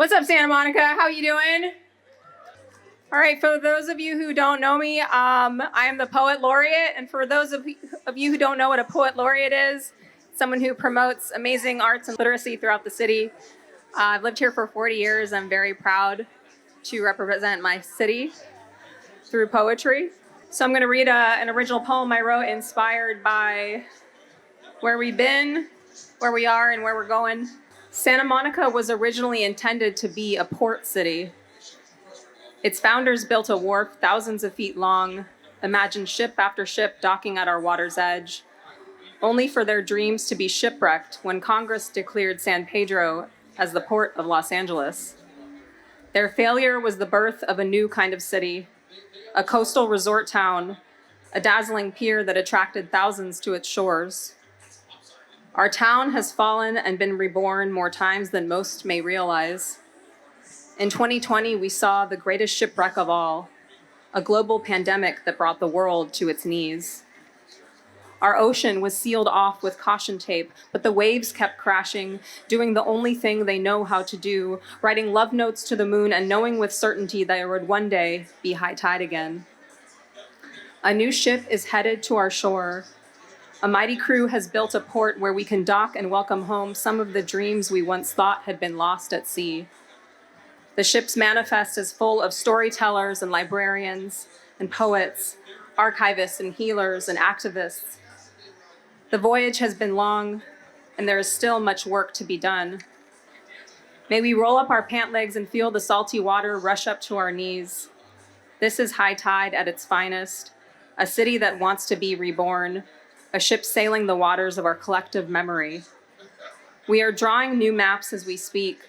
What's up, Santa Monica? How you doing? All right, for those of you who don't know me, I am the Poet Laureate. And for those of you who don't know what a Poet Laureate is, someone who promotes amazing arts and literacy throughout the city. I've lived here for 40 years. I'm very proud to represent my city through poetry. So I'm going to read an original poem I wrote inspired by where we've been, where we are, and where we're going. Santa Monica was originally intended to be a port city. Its founders built a wharf thousands of feet long, imagined ship after ship docking at our water's edge, only for their dreams to be shipwrecked when Congress declared San Pedro as the port of Los Angeles. Their failure was the birth of a new kind of city, a coastal resort town, a dazzling pier that attracted thousands to its shores. Our town has fallen and been reborn more times than most may realize. In 2020, we saw the greatest shipwreck of all, a global pandemic that brought the world to its knees. Our ocean was sealed off with caution tape, but the waves kept crashing, doing the only thing they know how to do, writing love notes to the moon and knowing with certainty there would one day be high tide again. A new ship is headed to our shore. A mighty crew has built a port where we can dock and welcome home some of the dreams we once thought had been lost at sea. The ship's manifest is full of storytellers and librarians and poets, archivists and healers and activists. The voyage has been long, and there is still much work to be done. May we roll up our pant legs and feel the salty water rush up to our knees. This is high tide at its finest, a city that wants to be reborn, a ship sailing the waters of our collective memory. We are drawing new maps as we speak,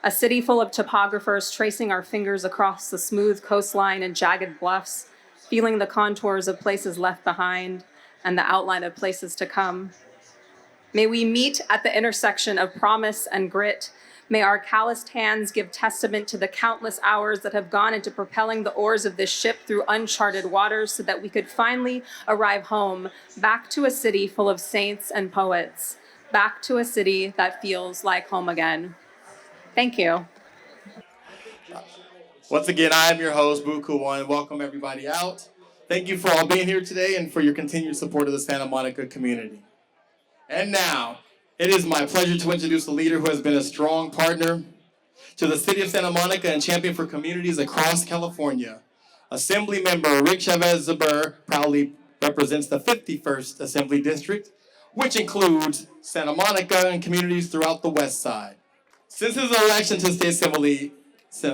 a city full of topographers tracing our fingers across the smooth coastline and jagged bluffs, feeling the contours of places left behind and the outline of places to come. May we meet at the intersection of promise and grit. May our calloused hands give testament to the countless hours that have gone into propelling the oars of this ship through uncharted waters so that we could finally arrive home, back to a city full of saints and poets, back to a city that feels like home again. Thank you. Once again, I am your host, Buku One. Welcome everybody out. Thank you for all being here today and for your continued support of the Santa Monica community. And now, it is my pleasure to introduce a leader who has been a strong partner to the city of Santa Monica and champion for communities across California. Assembly member Rick Chavez-Zabur proudly represents the 51st Assembly District, which includes Santa Monica and communities throughout the West Side. Since his election to State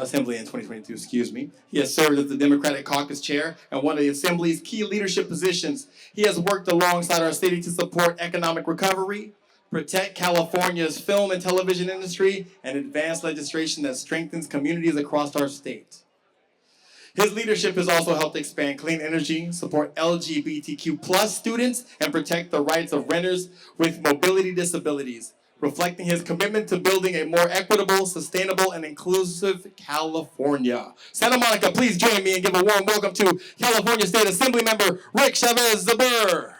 Assembly in 2022, he has served as the Democratic Caucus Chair and one of the Assembly's key leadership positions. He has worked alongside our city to support economic recovery, protect California's film and television industry, and advance legislation that strengthens communities across our state. His leadership has also helped expand clean energy, support LGBTQ+ students, and protect the rights of renters with mobility disabilities, reflecting his commitment to building a more equitable, sustainable, and inclusive California. Santa Monica, please join me and give a warm welcome to California State Assembly member Rick Chavez-Zabur.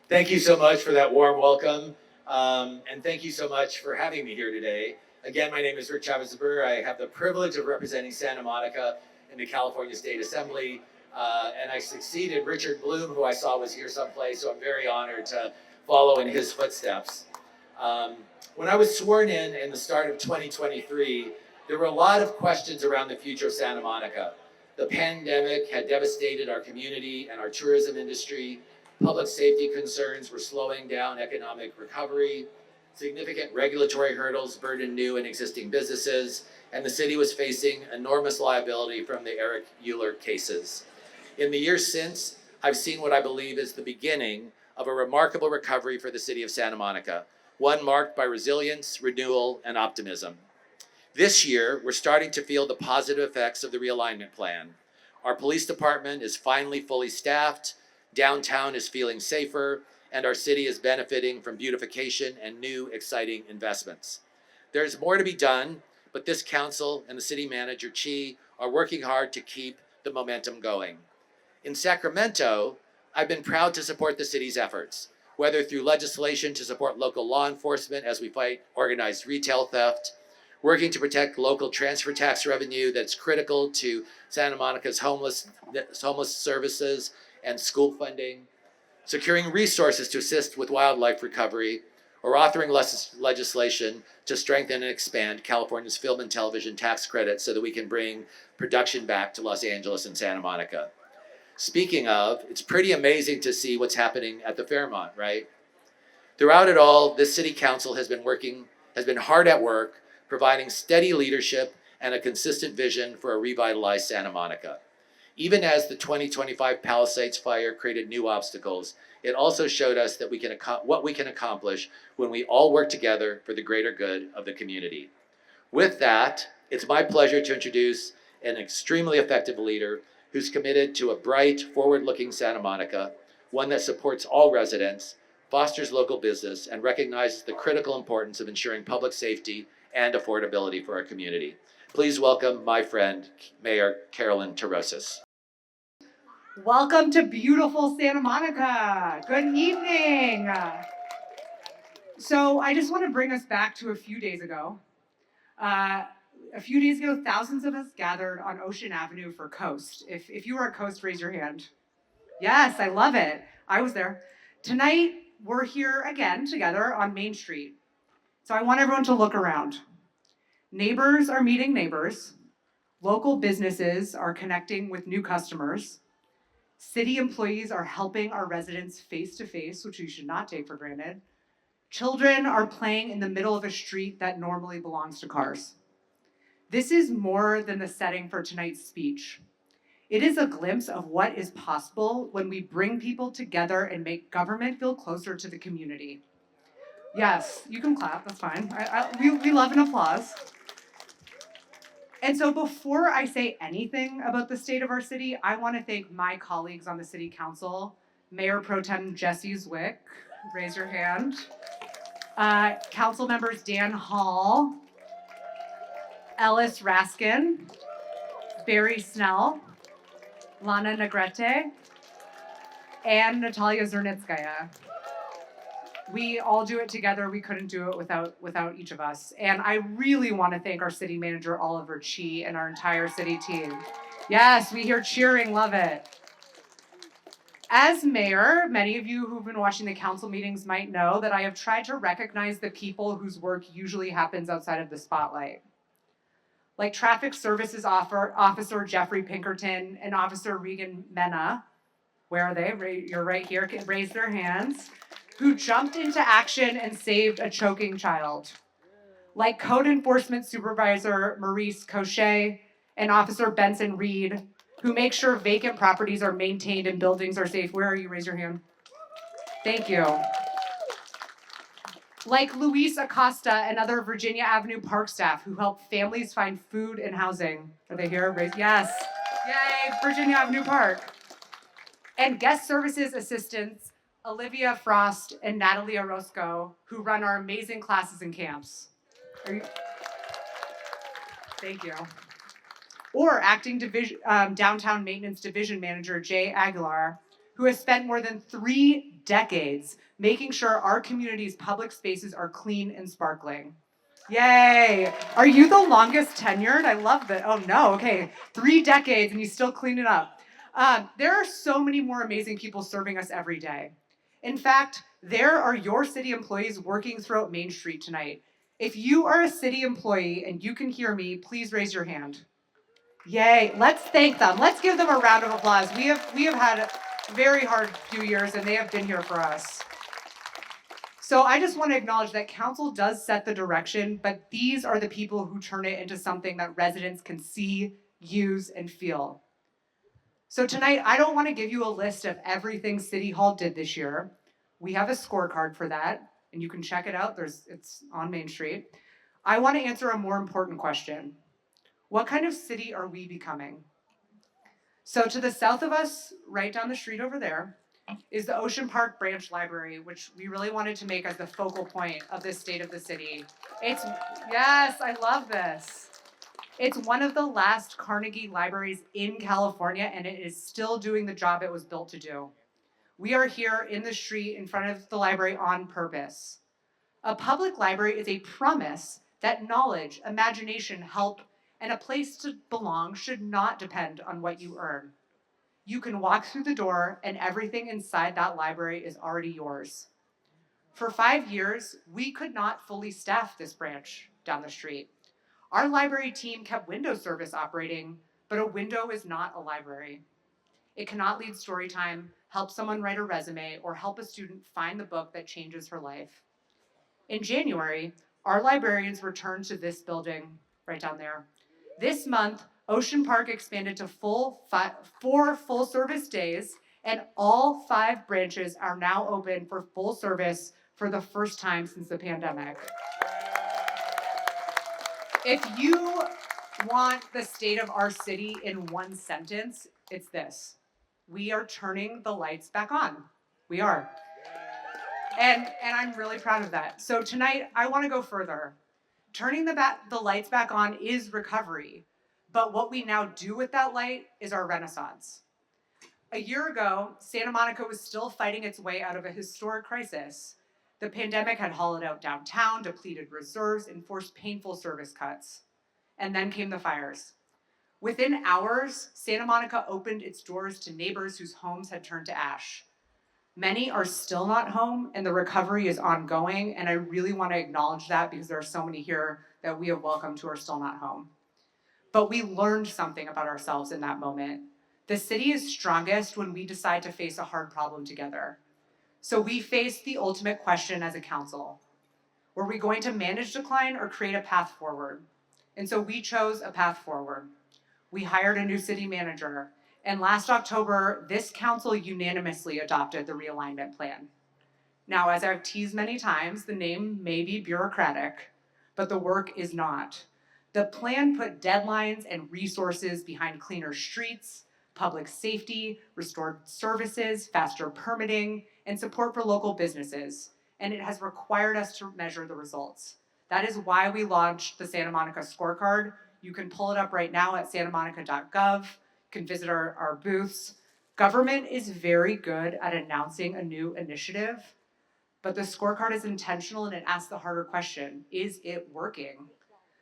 Thank you so much for that warm welcome, and thank you so much for having me here today. Again, my name is Rick Chavez-Zabur. I have the privilege of representing Santa Monica in the California State Assembly. And I succeeded Richard Bloom, who I saw was here someplace, so I'm very honored to follow in his footsteps. When I was sworn in the start of 2023, there were a lot of questions around the future of Santa Monica. The pandemic had devastated our community and our tourism industry. Public safety concerns were slowing down economic recovery. Significant regulatory hurdles burdened new and existing businesses, and the city was facing enormous liability from the Eric Euler cases. In the years since, I've seen what I believe is the beginning of a remarkable recovery for the city of Santa Monica, one marked by resilience, renewal, and optimism. This year, we're starting to feel the positive effects of the Realignment Plan. Our police department is finally fully staffed, downtown is feeling safer, and our city is benefiting from beautification and new, exciting investments. There's more to be done, but this council and the city manager, Chi, are working hard to keep the momentum going. In Sacramento, I've been proud to support the city's efforts. whether through legislation to support local law enforcement as we fight organized retail theft, working to protect local transfer tax revenue that's critical to Santa Monica's homeless services and school funding, securing resources to assist with wildlife recovery, or authoring legislation to strengthen and expand California's film and television tax credits so that we can bring production back to Los Angeles and Santa Monica. Speaking of, it's pretty amazing to see what's happening at the Fairmont, right? Throughout it all, this city council has been hard at work, providing steady leadership and a consistent vision for a revitalized Santa Monica. Even as the 2025 Palisades fire created new obstacles, it also showed us that what we can accomplish when we all work together for the greater good of the community. With that, it's my pleasure to introduce an extremely effective leader who's committed to a bright, forward-looking Santa Monica, one that supports all residents, fosters local business, and recognizes the critical importance of ensuring public safety and affordability for our community. Please welcome my friend, Mayor Carolyn Terrosis. Welcome to beautiful Santa Monica. Good evening. So I just want to bring us back to a few days ago. Thousands of us gathered on Ocean Avenue for Coast. If you were at Coast, raise your hand. Yes, I love it. I was there. Tonight, we're here again together on Main Street. So I want everyone to look around. Neighbors are meeting neighbors. Local businesses are connecting with new customers. City employees are helping our residents face to face, which we should not take for granted. Children are playing in the middle of a street that normally belongs to cars. This is more than the setting for tonight's speech. It is a glimpse of what is possible when we bring people together and make government feel closer to the community. Yes, you can clap, that's fine. We love an applause. And so before I say anything about the state of our city, I want to thank my colleagues on the city council, Mayor Pro Tem Jesse Zwick, raise your hand. Council members Dan Hall, Ellis Raskin, Barry Snell, Lana Negrete, and Natalia Zernitskaya. We all do it together. We couldn't do it without each of us. And I really want to thank our city manager, Oliver Chi, and our entire city team. Yes, we hear cheering, love it. As mayor, many of you who've been watching the council meetings might know that I have tried to recognize the people whose work usually happens outside of the spotlight. Like Traffic Services Officer Jeffrey Pinkerton and Officer Regan Mena, where are they? You're right here, raise their hands, who jumped into action and saved a choking child. Like Code Enforcement Supervisor Maurice Cochet and Officer Benson Reed, who make sure vacant properties are maintained and buildings are safe. Where are you? Raise your hand. Thank you. Like Luis Acosta and other Virginia Avenue Park staff who help families find food and housing. Are they here? Yes. Yay, Virginia Avenue Park. And guest services assistants Olivia Frost and Natalie Orozco, who run our amazing classes and camps. Thank you. Or acting downtown maintenance division manager Jay Aguilar, who has spent more than 3 decades making sure our community's public spaces are clean and sparkling. Yay! Are you the longest tenured? I love that. Oh no, okay. 3 decades and you still clean it up. There are so many more amazing people serving us every day. In fact, there are your city employees working throughout Main Street tonight. If you are a city employee and you can hear me, please raise your hand. Yay, let's thank them. Let's give them a round of applause. We have had a very hard few years and they have been here for us. So I just want to acknowledge that council does set the direction, but these are the people who turn it into something that residents can see, use, and feel. So tonight, I don't want to give you a list of everything City Hall did this year. We have a scorecard for that, and you can check it out. It's on Main Street. I want to answer a more important question. What kind of city are we becoming? So to the south of us, right down the street over there, is the Ocean Park Branch Library, which we really wanted to make as the focal point of this state of the city. Yes, I love this. It's one of the last Carnegie libraries in California, and it is still doing the job it was built to do. We are here in the street in front of the library on purpose. A public library is a promise that knowledge, imagination, help, and a place to belong should not depend on what you earn. You can walk through the door and everything inside that library is already yours. For 5 years, we could not fully staff this branch down the street. Our library team kept window service operating, but a window is not a library. It cannot lead story time, help someone write a resume, or help a student find the book that changes her life. In January, our librarians returned to this building right down there. This month, Ocean Park expanded to 4 full service days, and all 5 branches are now open for full service for the first time since the pandemic. If you want the state of our city in one sentence, it's this: we are turning the lights back on. We are. And I'm really proud of that. So tonight, I want to go further. Turning the lights back on is recovery, but what we now do with that light is our renaissance. A year ago, Santa Monica was still fighting its way out of a historic crisis. The pandemic had hollowed out downtown, depleted reserves, and forced painful service cuts. And then came the fires. Within hours, Santa Monica opened its doors to neighbors whose homes had turned to ash. Many are still not home, and the recovery is ongoing, and I really want to acknowledge that because there are so many here that we have welcomed who are still not home. But we learned something about ourselves in that moment. The city is strongest when we decide to face a hard problem together. So we faced the ultimate question as a council. Were we going to manage decline or create a path forward? And so we chose a path forward. We hired a new city manager. And last October, this council unanimously adopted the Realignment Plan. Now, as I've teased many times, the name may be bureaucratic, but the work is not. The plan put deadlines and resources behind cleaner streets, public safety, restored services, faster permitting, and support for local businesses. And it has required us to measure the results. That is why we launched the Santa Monica Scorecard. You can pull it up right now at santamonica.gov. You can visit our booths. Government is very good at announcing a new initiative, but the scorecard is intentional and it asks the harder question: is it working?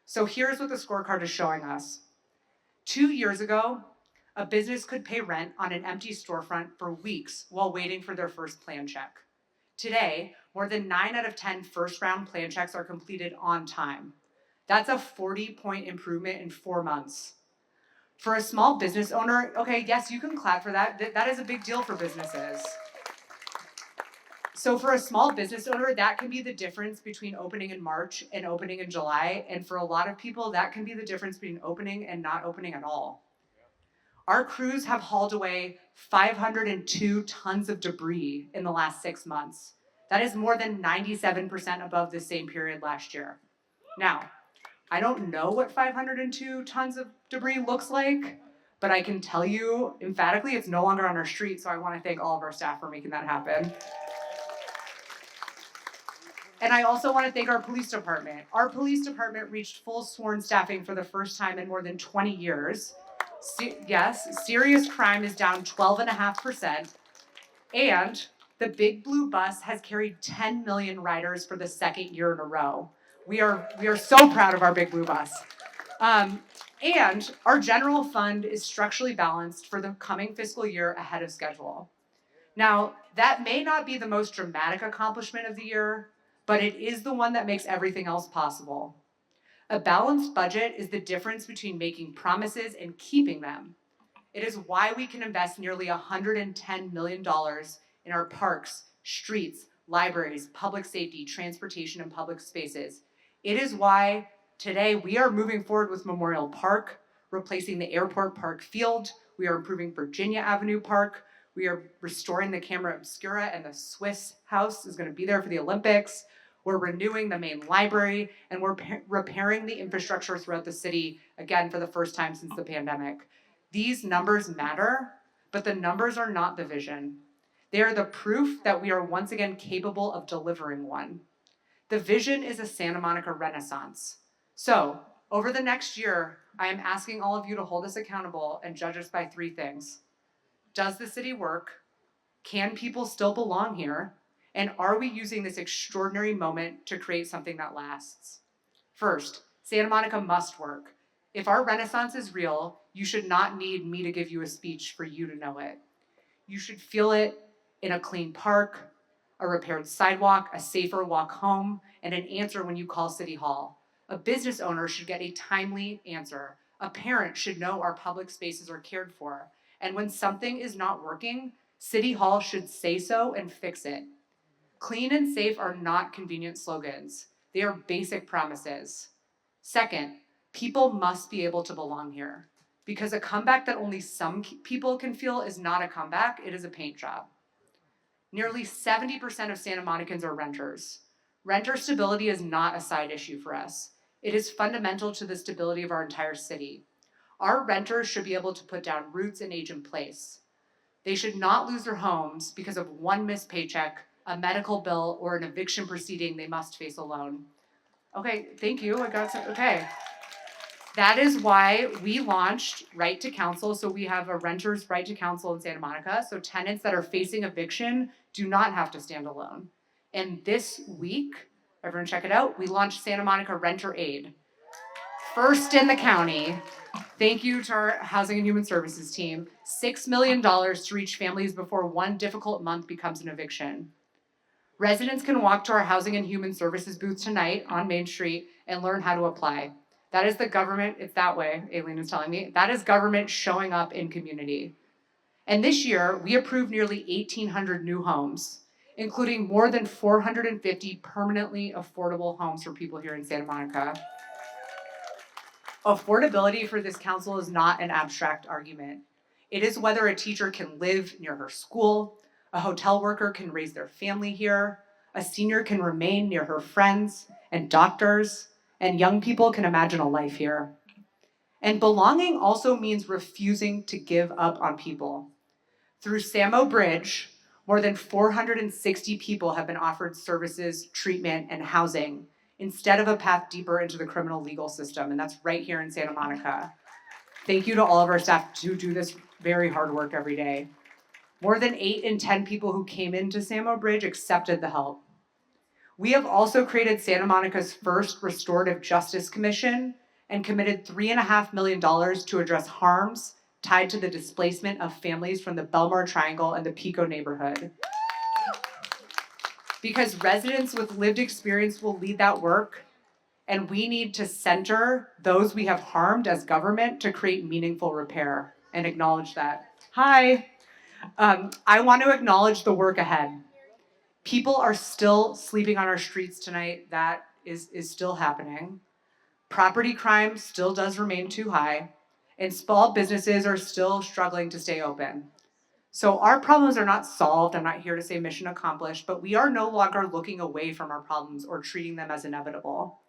So here's what the scorecard is showing us. 2 years ago, a business could pay rent on an empty storefront for weeks while waiting for their first plan check. Today, more than 9 out of 10 first-round plan checks are completed on time. That's a 40-point improvement in 4 months. For a small business owner, okay, yes, you can clap for that. That is a big deal for businesses. So for a small business owner, that can be the difference between opening in March and opening in July. And for a lot of people, that can be the difference between opening and not opening at all. Our crews have hauled away 502 tons of debris in the last 6 months. That is more than 97% above the same period last year. Now, I don't know what 502 tons of debris looks like, but I can tell you emphatically it's no longer on our street, so I want to thank all of our staff for making that happen. And I also want to thank our police department. Our police department reached full sworn staffing for the first time in more than 20 years. Yes, serious crime is down 12.5%, and the Big Blue Bus has carried 10 million riders for the second year in a row. We are so proud of our Big Blue Bus. And our general fund is structurally balanced for the coming fiscal year ahead of schedule. Now, that may not be the most dramatic accomplishment of the year, but it is the one that makes everything else possible. A balanced budget is the difference between making promises and keeping them. It is why we can invest nearly $110 million in our parks, streets, libraries, public safety, transportation, and public spaces. It is why today we are moving forward with Memorial Park, replacing the Airport Park Field. We are improving Virginia Avenue Park. We are restoring the Camera Obscura, and the Swiss House is going to be there for the Olympics. We're renewing the main library, and we're repairing the infrastructure throughout the city, again, for the first time since the pandemic. These numbers matter, but the numbers are not the vision. They are the proof that we are once again capable of delivering one. The vision is a Santa Monica Renaissance. So, over the next year, I am asking all of you to hold us accountable and judge us by 3 things. Does the city work? Can people still belong here? And are we using this extraordinary moment to create something that lasts? First, Santa Monica must work. If our renaissance is real, you should not need me to give you a speech for you to know it. You should feel it in a clean park, a repaired sidewalk, a safer walk home, and an answer when you call City Hall. A business owner should get a timely answer. A parent should know our public spaces are cared for. And when something is not working, City Hall should say so and fix it. Clean and safe are not convenient slogans. They are basic promises. Second, people must be able to belong here, because a comeback that only some people can feel is not a comeback, it is a paint job. Nearly 70% of Santa Monicans are renters. Renter stability is not a side issue for us. It is fundamental to the stability of our entire city. Our renters should be able to put down roots and age in place. They should not lose their homes because of one missed paycheck, a medical bill, or an eviction proceeding they must face alone. Okay, thank you. I got some. Okay. That is why we launched Right to Counsel. So we have a renter's right to counsel in Santa Monica. So tenants that are facing eviction do not have to stand alone. And this week, everyone check it out, we launched Santa Monica Renter Aid. First in the county. Thank you to our Housing and Human Services team. $6 million to reach families before one difficult month becomes an eviction. Residents can walk to our Housing and Human Services booth tonight on Main Street and learn how to apply. That is the government, it's that way, Aileen is telling me. That is government showing up in community. And this year, we approved nearly 1,800 new homes, including more than 450 permanently affordable homes for people here in Santa Monica. Affordability for this council is not an abstract argument. It is whether a teacher can live near her school, a hotel worker can raise their family here, a senior can remain near her friends and doctors, and young people can imagine a life here. And belonging also means refusing to give up on people. Through Samo Bridge, more than 460 people have been offered services, treatment, and housing instead of a path deeper into the criminal legal system, and that's right here in Santa Monica. Thank you to all of our staff who do this very hard work every day. More than 8 in 10 people who came into Samo Bridge accepted the help. We have also created Santa Monica's first Restorative Justice Commission and committed $3.5 million to address harms tied to the displacement of families from the Belmar Triangle and the Pico neighborhood. Because residents with lived experience will lead that work, and we need to center those we have harmed as government to create meaningful repair and acknowledge that. Hi, I want to acknowledge the work ahead. People are still sleeping on our streets tonight. That is still happening. Property crime still does remain too high, and small businesses are still struggling to stay open. So our problems are not solved. I'm not here to say mission accomplished, but we are no longer looking away from our problems or treating them as inevitable.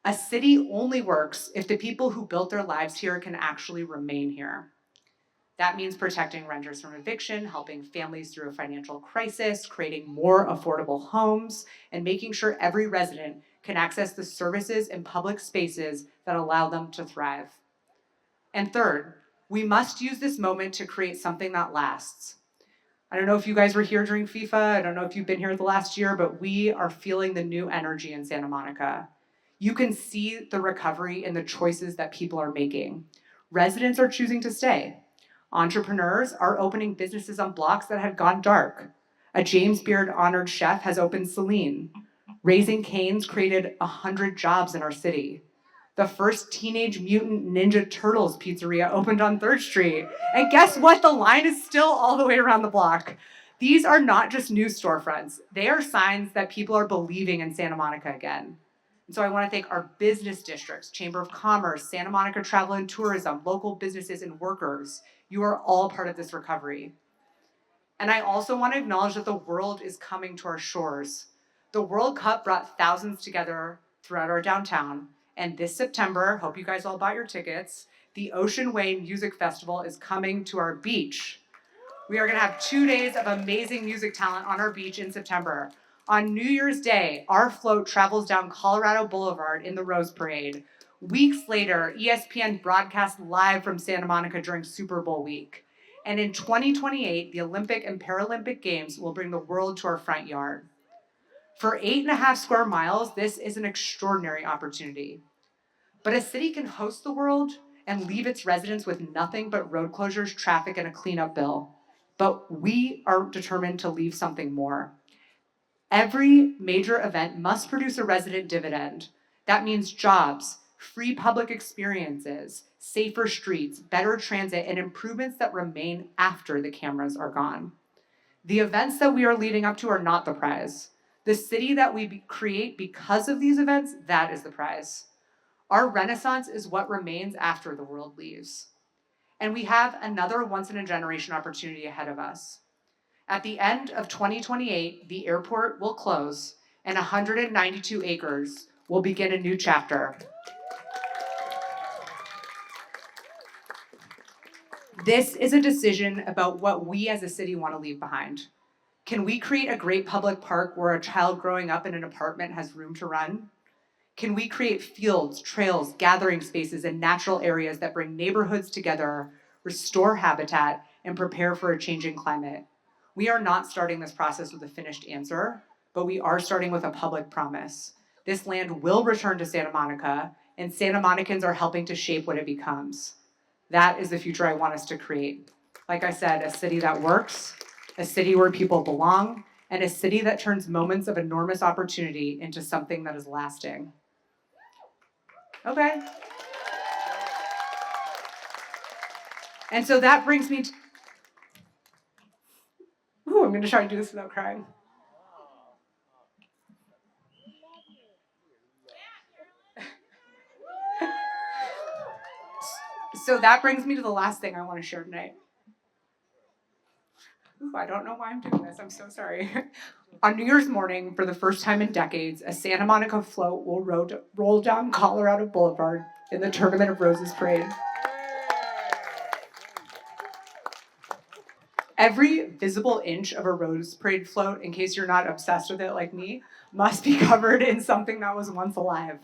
A city only works if the people who built their lives here can actually remain here. That means protecting renters from eviction, helping families through a financial crisis, creating more affordable homes, and making sure every resident can access the services and public spaces that allow them to thrive. And third, we must use this moment to create something that lasts. I don't know if you guys were here during FIFA, I don't know if you've been here the last year, but we are feeling the new energy in Santa Monica. You can see the recovery in the choices that people are making. Residents are choosing to stay. Entrepreneurs are opening businesses on blocks that had gone dark. A James Beard honored chef has opened Celine. Raising Cane's created 100 jobs in our city. The first Teenage Mutant Ninja Turtles pizzeria opened on 3rd Street. And guess what? The line is still all the way around the block. These are not just new storefronts. They are signs that people are believing in Santa Monica again. And so I want to thank our business districts, Chamber of Commerce, Santa Monica Travel and Tourism, local businesses and workers. You are all part of this recovery. And I also want to acknowledge that the world is coming to our shores. The World Cup brought thousands together throughout our downtown. And this September, hope you guys all bought your tickets, the Ocean Way Music Festival is coming to our beach. We are going to have 2 days of amazing music talent on our beach in September. On New Year's Day, our float travels down Colorado Boulevard in the Rose Parade. Weeks later, ESPN broadcasts live from Santa Monica during Super Bowl week. And in 2028, the Olympic and Paralympic Games will bring the world to our front yard. For 8.5 square miles, this is an extraordinary opportunity. But a city can host the world and leave its residents with nothing but road closures, traffic, and a cleanup bill. But we are determined to leave something more. Every major event must produce a resident dividend. That means jobs, free public experiences, safer streets, better transit, and improvements that remain after the cameras are gone. The events that we are leading up to are not the prize. The city that we create because of these events, that is the prize. Our renaissance is what remains after the world leaves. And we have another once-in-a-generation opportunity ahead of us. At the end of 2028, the airport will close and 192 acres will begin a new chapter. This is a decision about what we as a city want to leave behind. Can we create a great public park where a child growing up in an apartment has room to run? Can we create fields, trails, gathering spaces, and natural areas that bring neighborhoods together, restore habitat, and prepare for a changing climate? We are not starting this process with a finished answer, but we are starting with a public promise. This land will return to Santa Monica, and Santa Monicans are helping to shape what it becomes. That is the future I want us to create. Like I said, a city that works, a city where people belong, and a city that turns moments of enormous opportunity into something that is lasting. Okay. And so that brings me to, I'm going to try to do this without crying. So that brings me to the last thing I want to share tonight. I don't know why I'm doing this. I'm so sorry. On New Year's morning, for the first time in decades, a Santa Monica float will roll down Colorado Boulevard in the Tournament of Roses parade. Every visible inch of a Rose Parade float, in case you're not obsessed with it like me, must be covered in something that was once alive.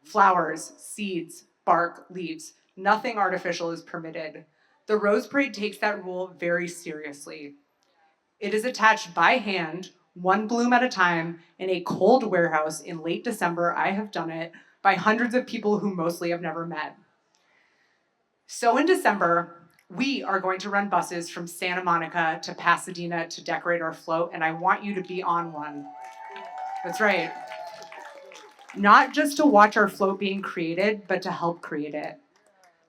Flowers, seeds, bark, leaves. Nothing artificial is permitted. The Rose Parade takes that rule very seriously. It is attached by hand, one bloom at a time, in a cold warehouse in late December. I have done it by hundreds of people who mostly have never met. So in December, we are going to run buses from Santa Monica to Pasadena to decorate our float, and I want you to be on one. That's right. Not just to watch our float being created, but to help create it.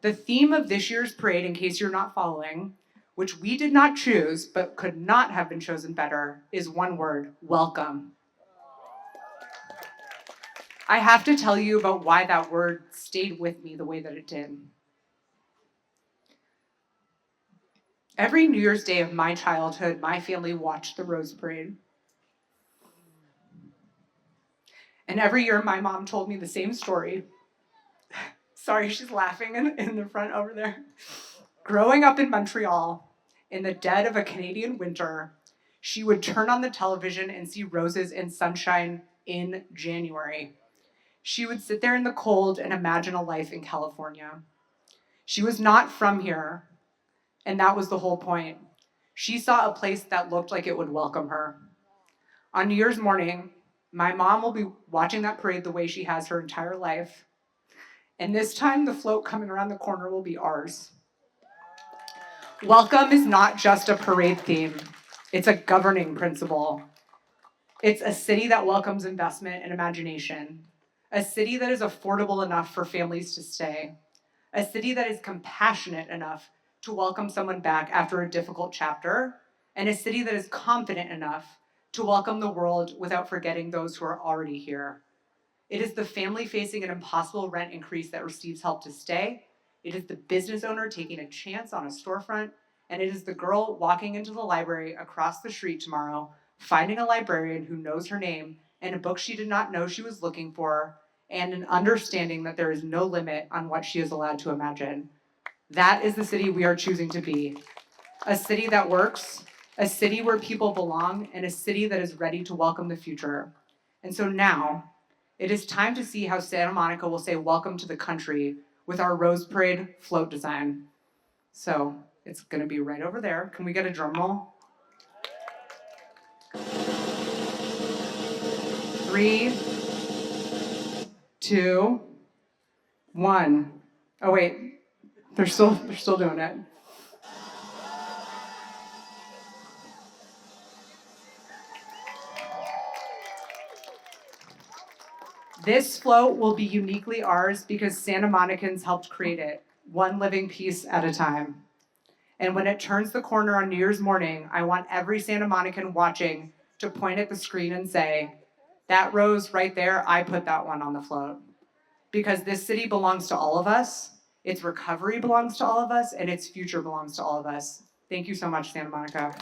The theme of this year's parade, in case you're not following, which we did not choose, but could not have been chosen better, is one word: welcome. I have to tell you about why that word stayed with me the way that it did. Every New Year's Day of my childhood, my family watched the Rose Parade. And every year, my mom told me the same story. Sorry, she's laughing in the front over there. Growing up in Montreal, in the dead of a Canadian winter, she would turn on the television and see roses and sunshine in January. She would sit there in the cold and imagine a life in California. She was not from here, and that was the whole point. She saw a place that looked like it would welcome her. On New Year's morning, my mom will be watching that parade the way she has her entire life. And this time, the float coming around the corner will be ours. Welcome is not just a parade theme. It's a governing principle. It's a city that welcomes investment and imagination. A city that is affordable enough for families to stay. A city that is compassionate enough to welcome someone back after a difficult chapter. And a city that is confident enough to welcome the world without forgetting those who are already here. It is the family facing an impossible rent increase that receives help to stay. It is the business owner taking a chance on a storefront. And it is the girl walking into the library across the street tomorrow, finding a librarian who knows her name and a book she did not know she was looking for, and an understanding that there is no limit on what she is allowed to imagine. That is the city we are choosing to be. A city that works, a city where people belong, and a city that is ready to welcome the future. And so now, it is time to see how Santa Monica will say welcome to the country with our Rose Parade float design. So It's going to be right over there. Can we get a drum roll? 3, 2, 1. Oh wait, they're still doing it. This float will be uniquely ours because Santa Monicans helped create it, one living piece at a time. And when it turns the corner on New Year's morning, I want every Santa Monican watching to point at the screen and say, that rose right there, I put that one on the float. Because this city belongs to all of us, its recovery belongs to all of us, and its future belongs to all of us. Thank you so much, Santa Monica.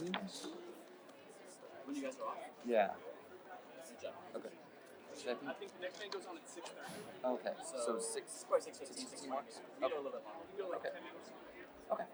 When you guys are off? Yeah. Jeff. Okay. Should I think the next band goes on at 6:30. Okay. So It's six. probably 6:15, 6 o'clock. We go a little bit longer. We go like Okay. 10 minutes. Okay.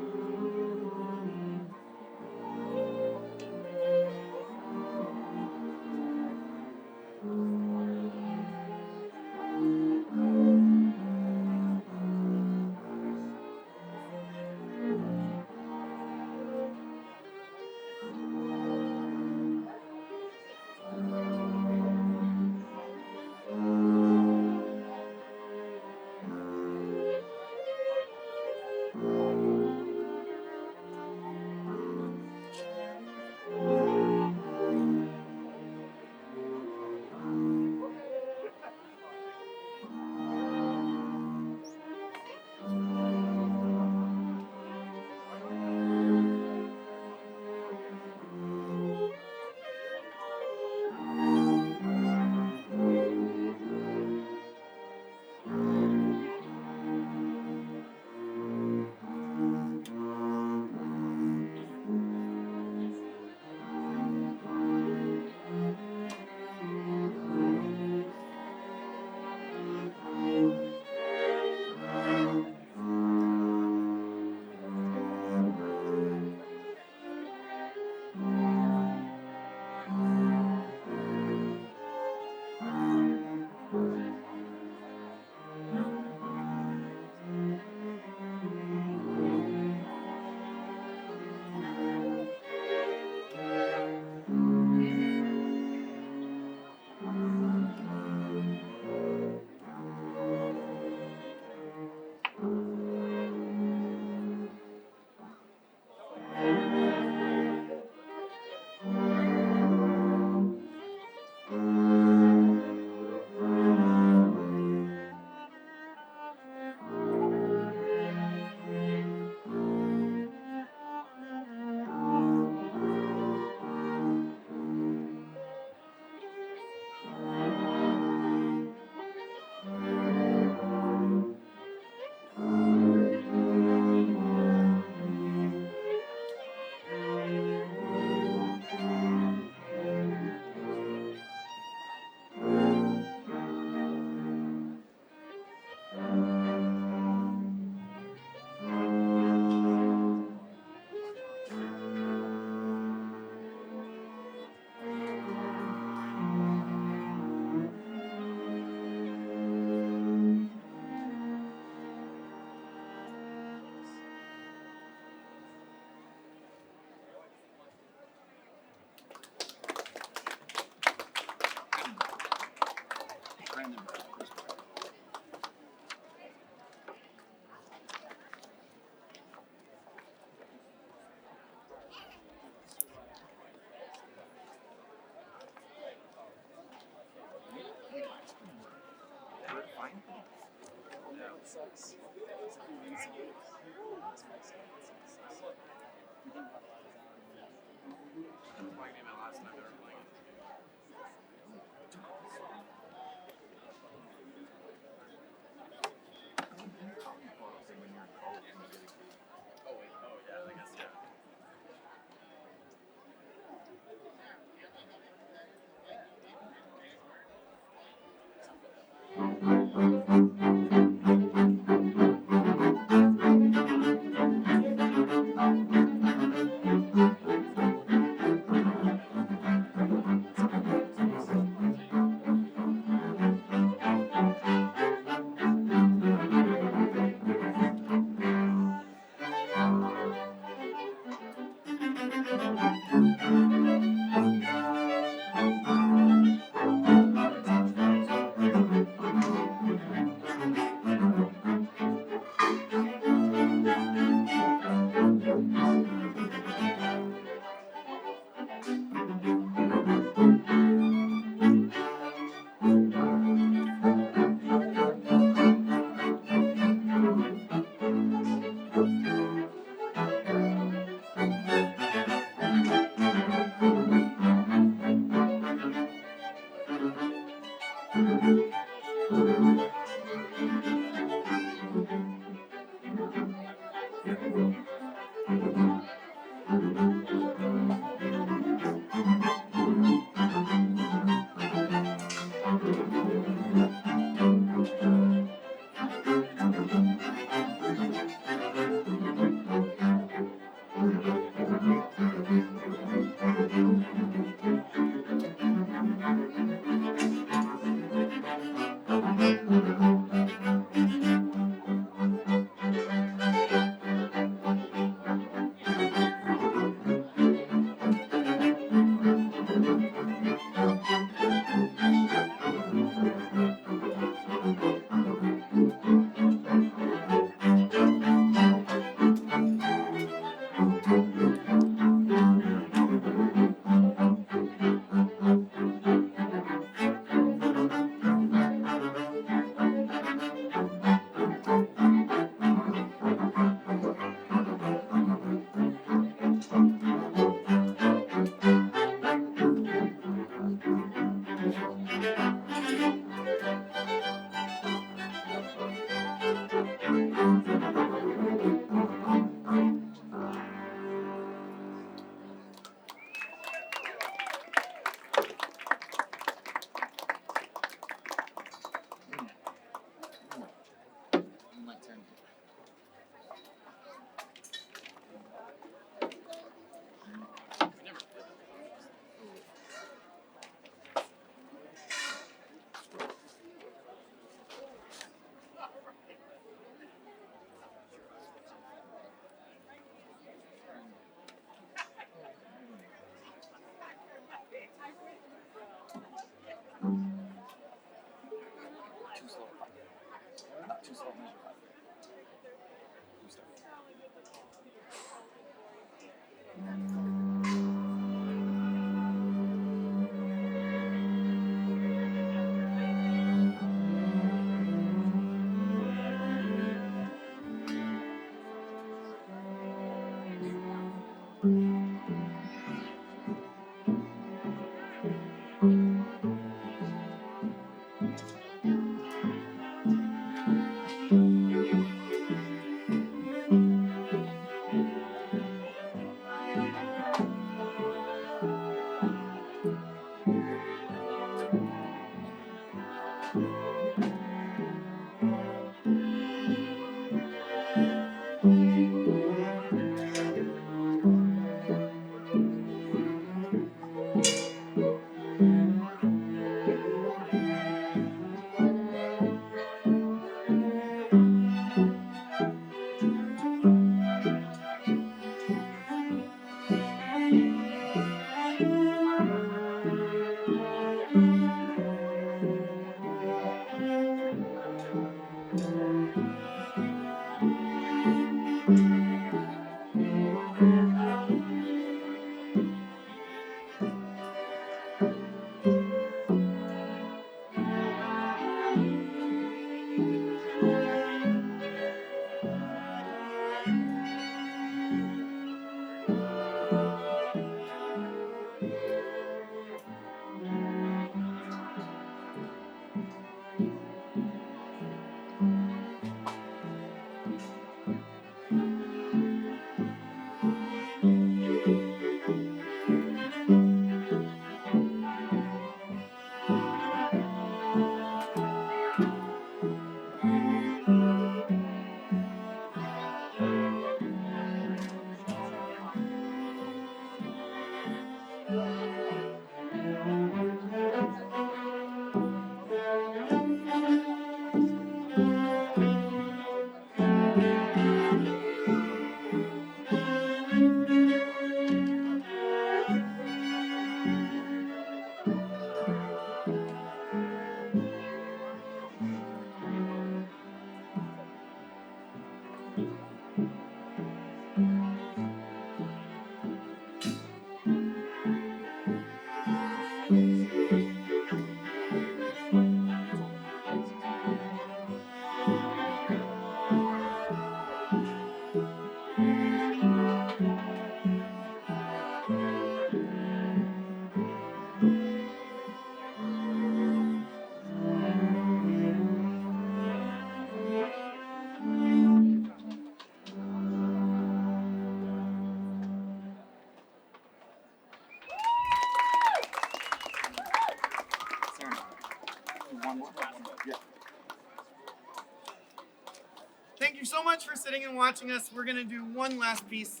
Thank you so much for sitting and watching us. We're going to do one last piece.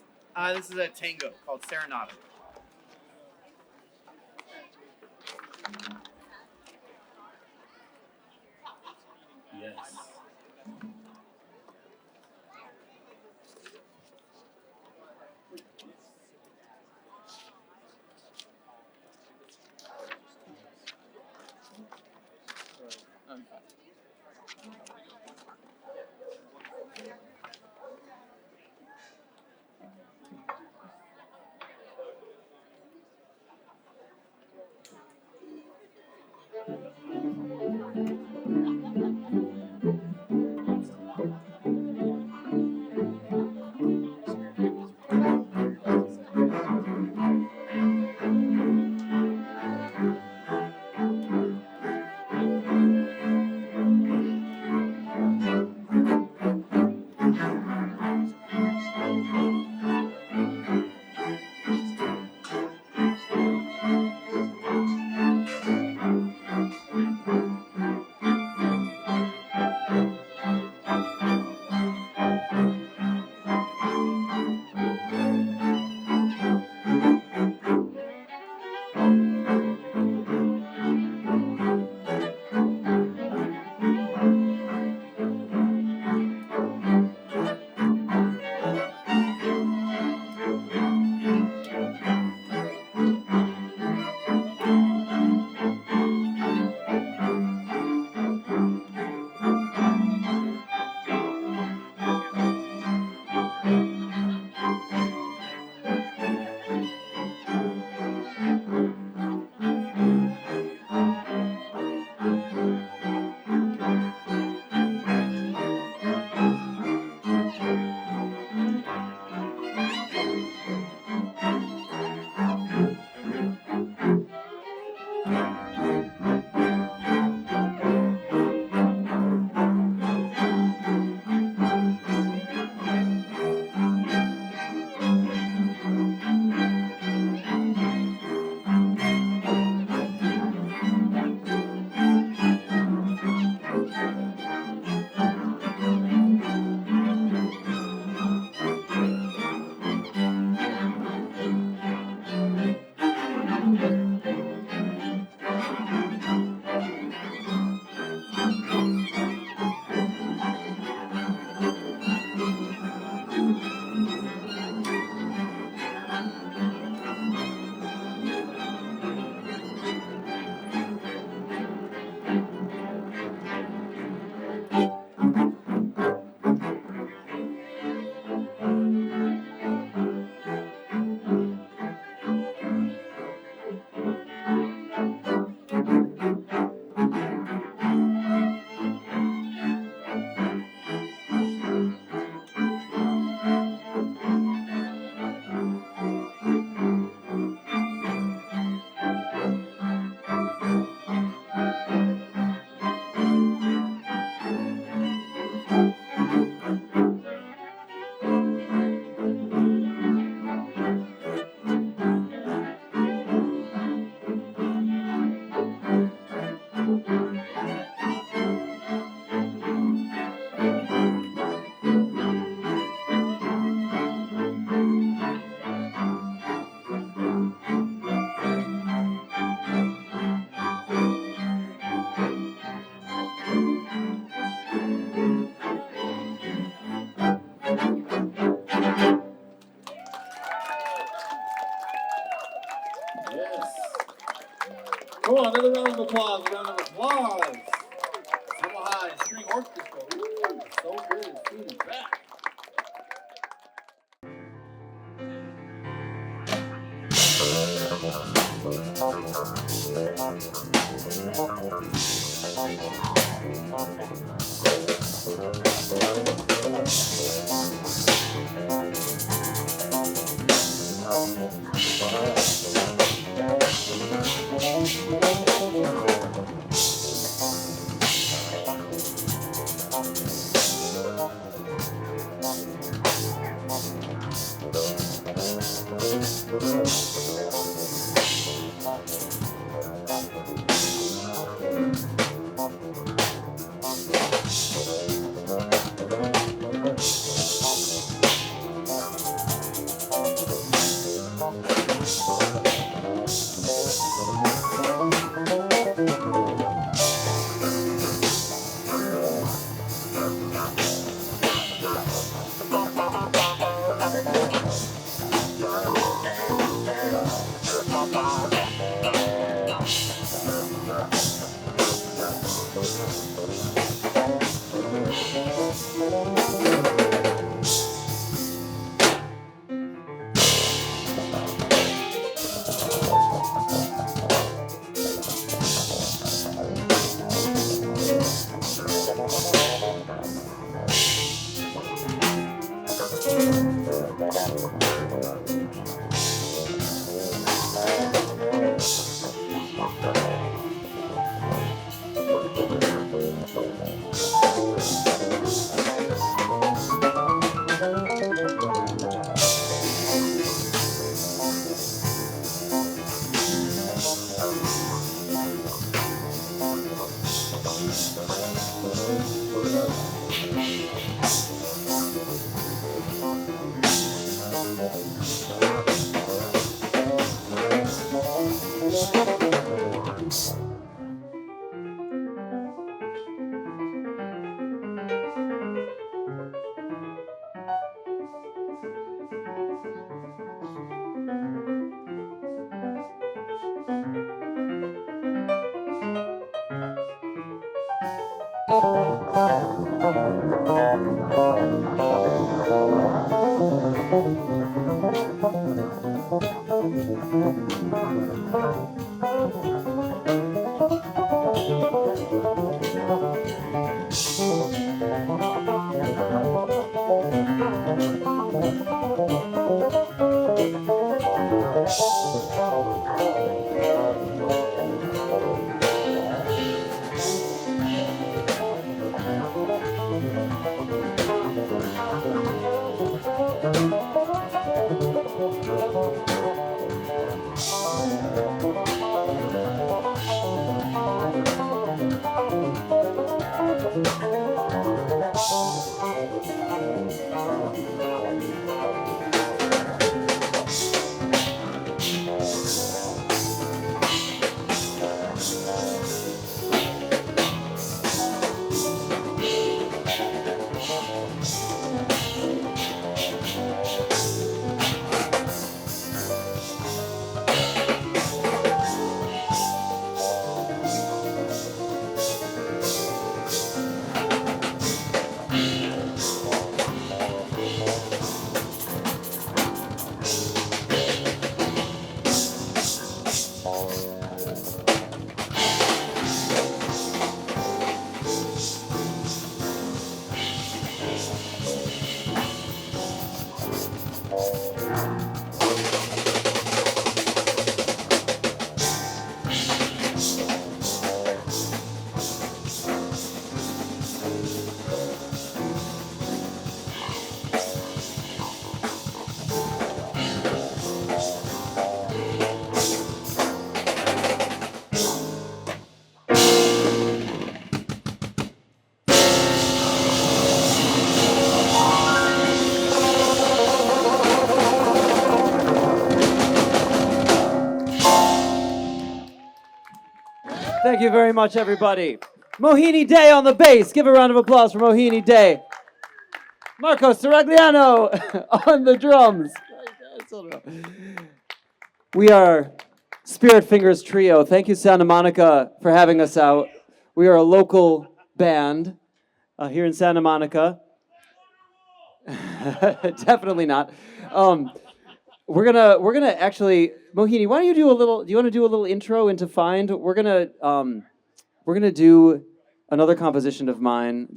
This is a tango called Serenata. Yes. Yes. Cool, another round of applause, a round of applause. Summer High String Orchestra. Ooh, so good. Students back. Thank you very much, everybody. Mohini Day on the bass. Give a round of applause for Mohini Day. Marco Saragliano on the drums. We are Spirit Fingers Trio. Thank you, Santa Monica, for having us out. We are a local band here in Santa Monica. Definitely not. We're gonna actually, Mohini, why don't you do a little? Do you want to do a little intro into Find? We're gonna do another composition of mine.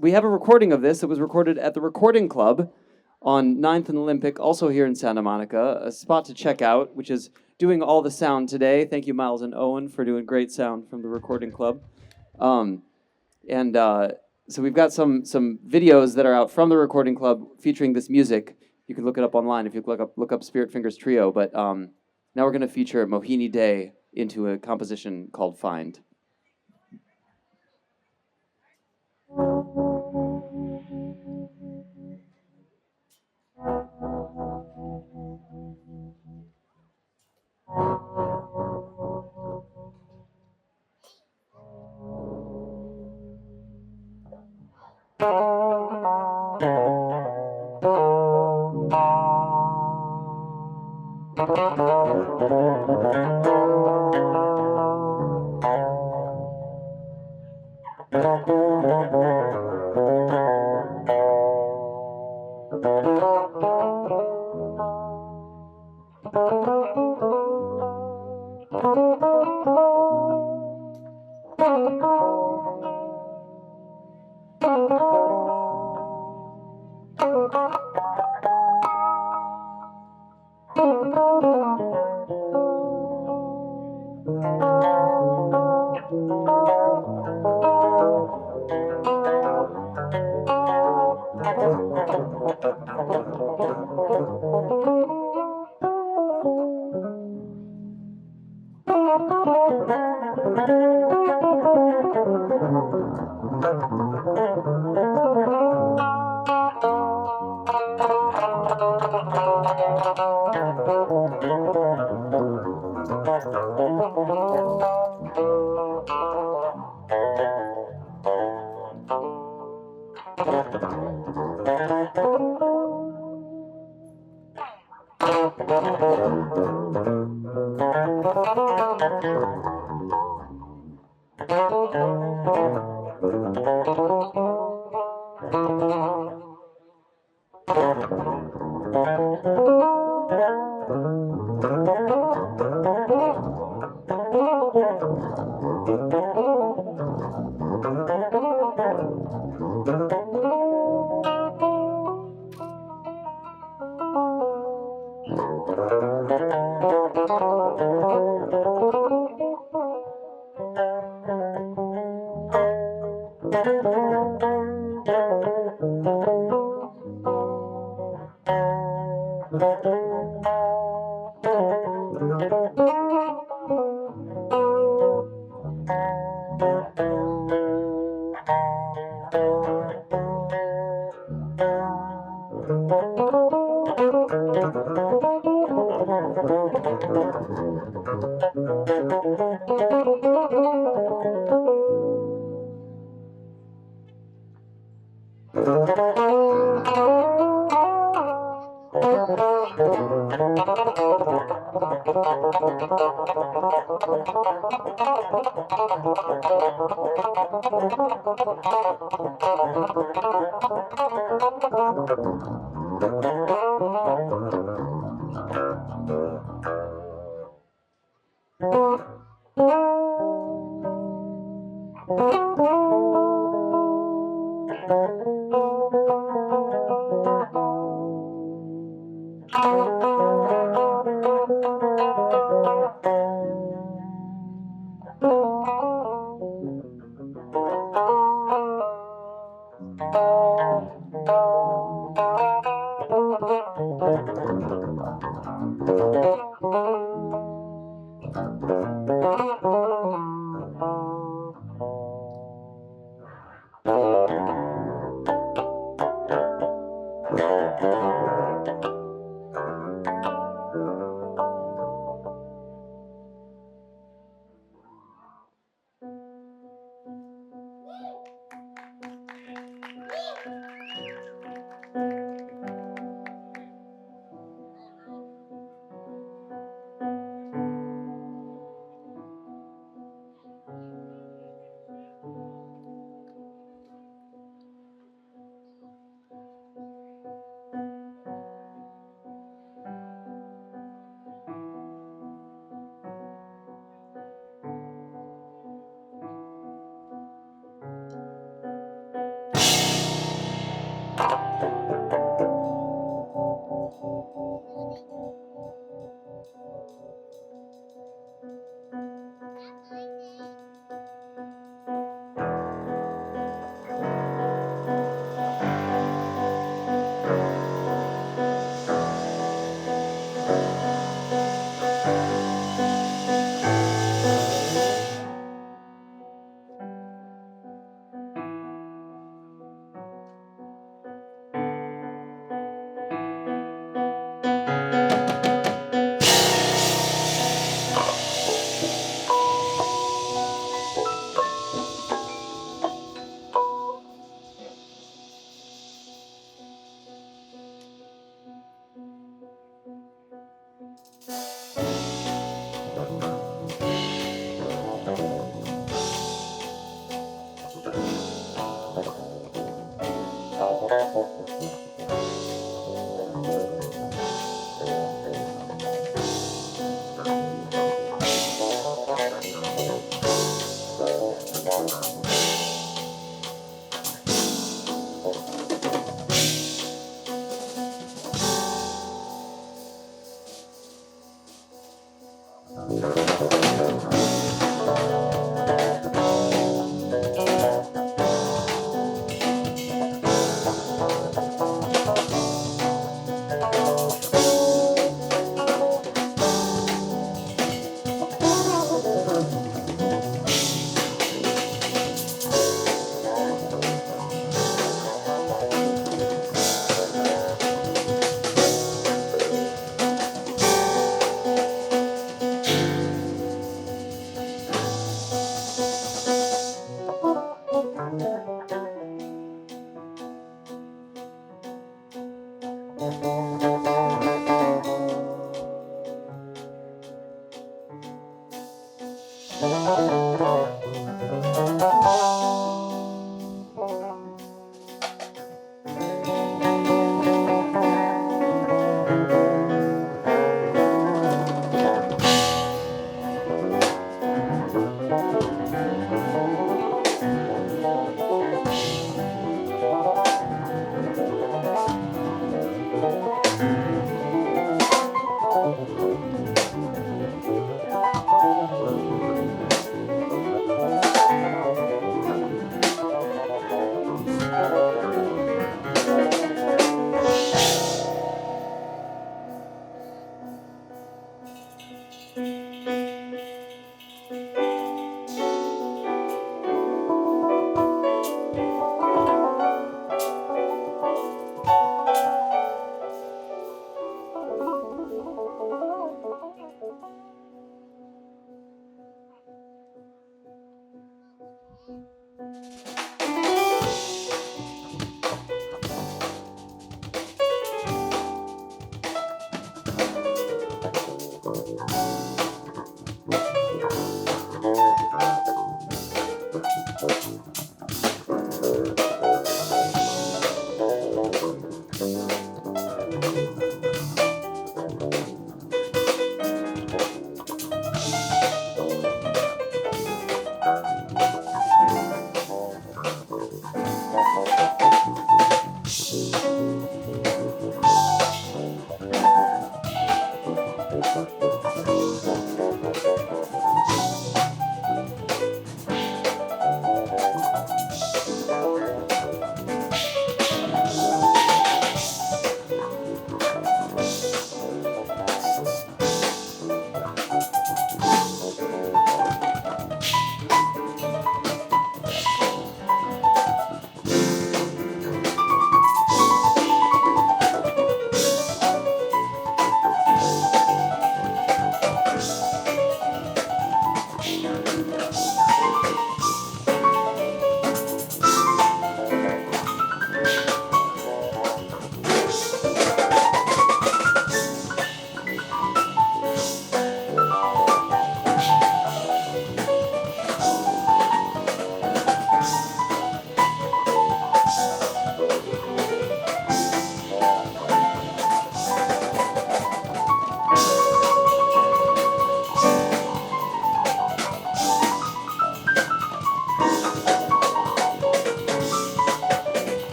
We have a recording of this. It was recorded at the Recording Club on 9th and Olympic, also here in Santa Monica, a spot to check out, which is doing all the sound today. Thank you, Miles and Owen, for doing great sound from the Recording Club. So we've got some videos that are out from the Recording Club featuring this music. You can look it up online if you look up Spirit Fingers Trio. But now we're going to feature Mohini Day into a composition called Find.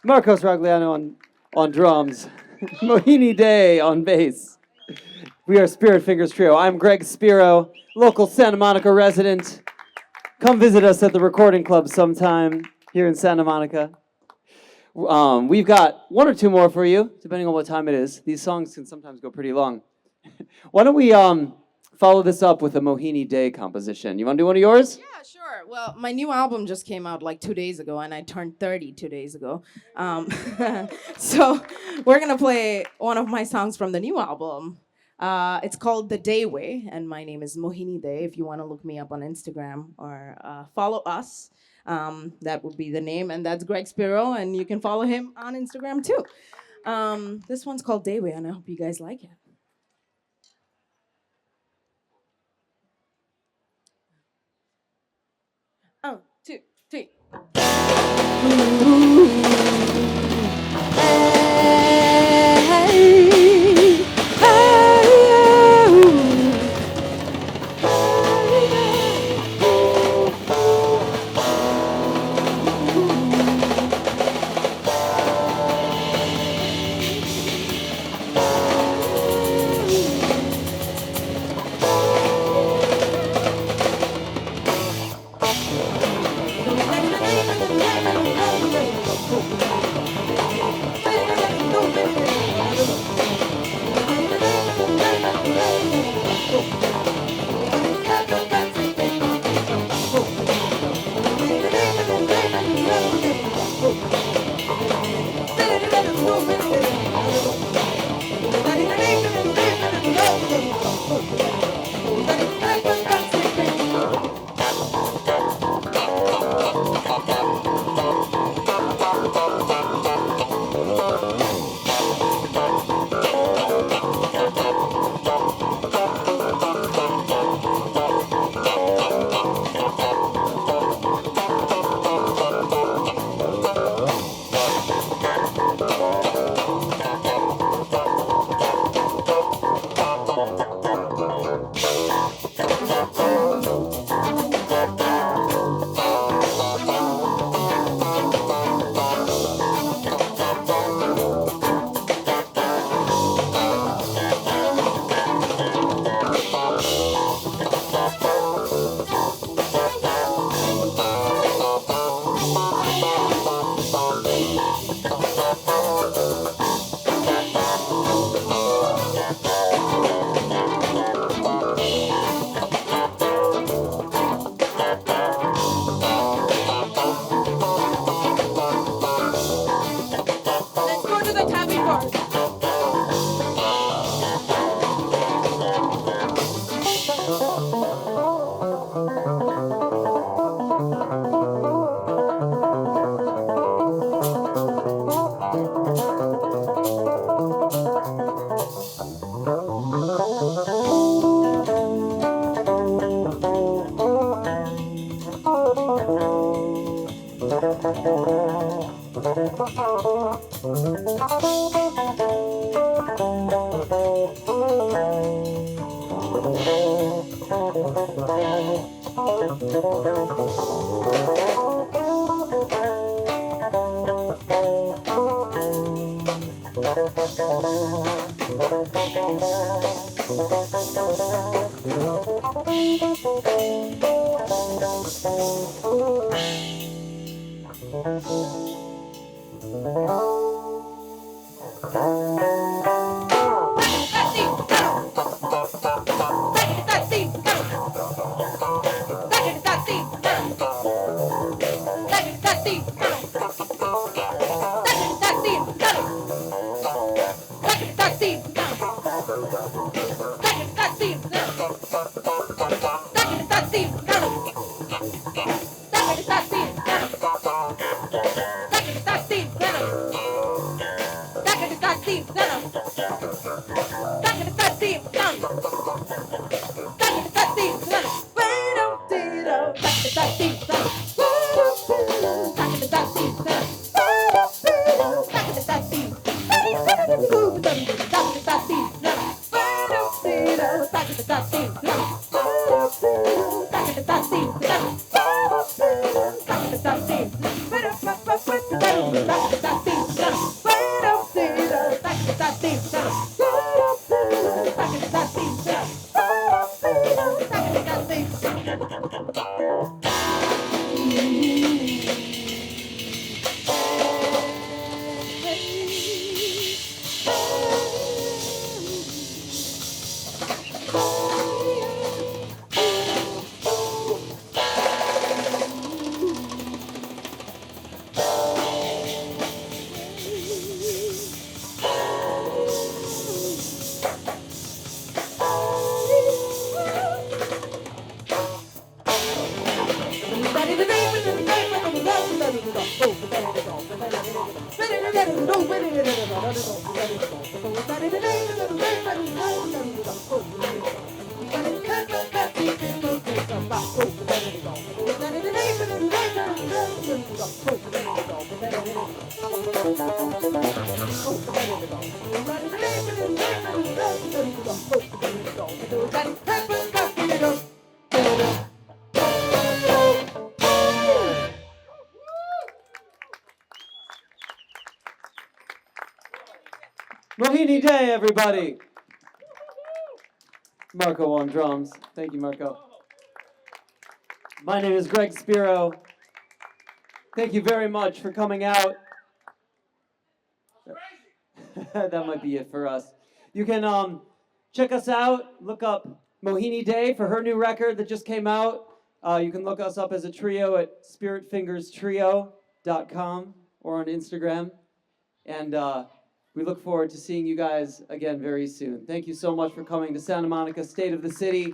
Marcos Ragliano on drums. Mohini Day on bass. We are Spirit Fingers Trio. I'm Greg Spiro, local Santa Monica resident. Come visit us at the Recording Club sometime here in Santa Monica. We've got one or two more for you, depending on what time it is. These songs can sometimes go pretty long. Why don't we follow this up with a Mohini Day composition? You want to do one of yours? Yeah, sure. Well, my new album just came out like 2 days ago, and I turned 30 2 days ago. So we're going to play one of my songs from the new album. It's called The Day Way, and my name is Mohini Day. If you want to look me up on Instagram or follow us, that would be the name, and that's Greg Spiro, and you can follow him on Instagram too. This one's called Day Way, and I hope you guys like it. 1, 2, 3. Mohini Day, everybody. Marco on drums. Thank you, Marco. My name is Greg Spiro. Thank you very much for coming out. That might be it for us. You can check us out. Look up Mohini Day for her new record that just came out. You can look us up as a trio at spiritfingerstrio.com or on Instagram. And we look forward to seeing you guys again very soon. Thank you so much for coming to Santa Monica, State of the City.